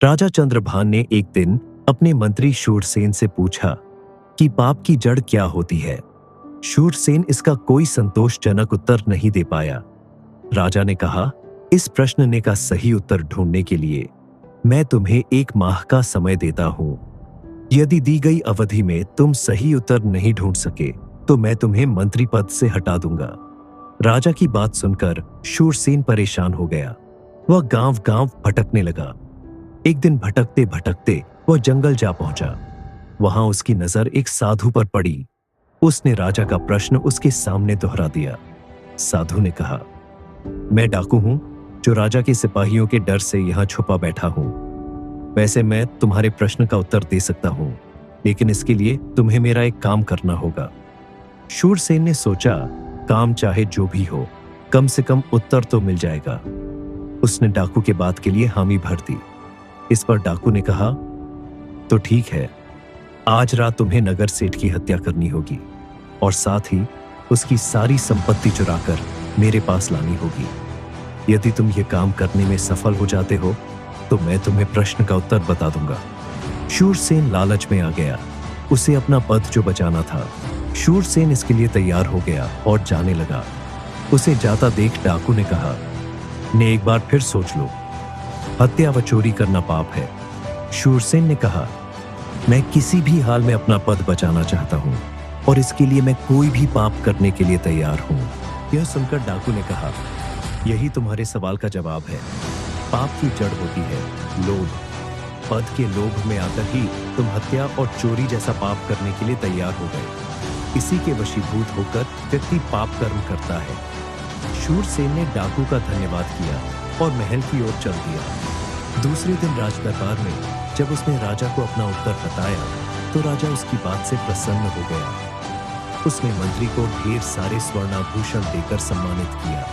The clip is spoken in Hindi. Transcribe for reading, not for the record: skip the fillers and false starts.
राजा चंद्रभान ने एक दिन अपने मंत्री शूरसेन से पूछा कि पाप की जड़ क्या होती है। शूरसेन इसका कोई संतोषजनक उत्तर नहीं दे पाया। राजा ने कहा, इस प्रश्न का सही उत्तर ढूंढने के लिए मैं तुम्हें 1 माह का समय देता हूं। यदि दी गई अवधि में तुम सही उत्तर नहीं ढूंढ सके तो मैं तुम्हें मंत्री पद से हटा दूंगा। राजा की बात सुनकर शूरसेन परेशान हो गया। वह गांव-गांव भटकने लगा। एक दिन भटकते भटकते वह जंगल जा पहुंचा। वहां उसकी नजर एक साधु पर पड़ी। उसने राजा का प्रश्न उसके सामने दोहरा दिया। साधु ने कहा, मैं डाकू हूं जो राजा के सिपाहियों के डर से यहां छुपा बैठा हूं। वैसे मैं तुम्हारे प्रश्न का उत्तर दे सकता हूं, लेकिन इसके लिए तुम्हें मेरा एक काम करना होगा। शूरसेन ने सोचा, काम चाहे जो भी हो, कम से कम उत्तर तो मिल जाएगा। उसने डाकू के बात के लिए हामी भर दी। इस पर डाकू ने कहा, तो ठीक है, आज रात तुम्हें नगर सेठ की हत्या करनी होगी और साथ ही उसकी सारी संपत्ति चुराकर मेरे पास लानी होगी। यदि तुम ये काम करने में सफल हो जाते हो तो मैं तुम्हें प्रश्न का उत्तर बता दूंगा। शूरसेन लालच में आ गया। उसे अपना पद जो बचाना था। शूरसेन इसके लिए तैयार हो गया और जाने लगा। उसे जाता देख डाकू ने कहा, ने एक बार फिर सोच लो, हत्या व चोरी करना पाप है। शूरसेन ने कहा, मैं किसी भी हाल में अपना पद बचाना चाहता हूं और इसके लिए मैं कोई भी पाप करने के लिए तैयार हूं। यह सुनकर डाकू ने कहा, यही तुम्हारे सवाल का जवाब है। पाप की जड़ होती है लोभ। पद के लोभ में आकर ही तुम हत्या और चोरी जैसा पाप करने के लिए तैयार हो गए। इसी के वशीभूत होकर व्यक्ति पाप कर्म करता है। शूरसेन ने डाकू का धन्यवाद किया और महल की ओर चल दिया। दूसरे दिन राजदरबार में जब उसने राजा को अपना उत्तर बताया तो राजा उसकी बात से प्रसन्न हो गया। उसने मंत्री को ढेर सारे स्वर्णाभूषण देकर सम्मानित किया।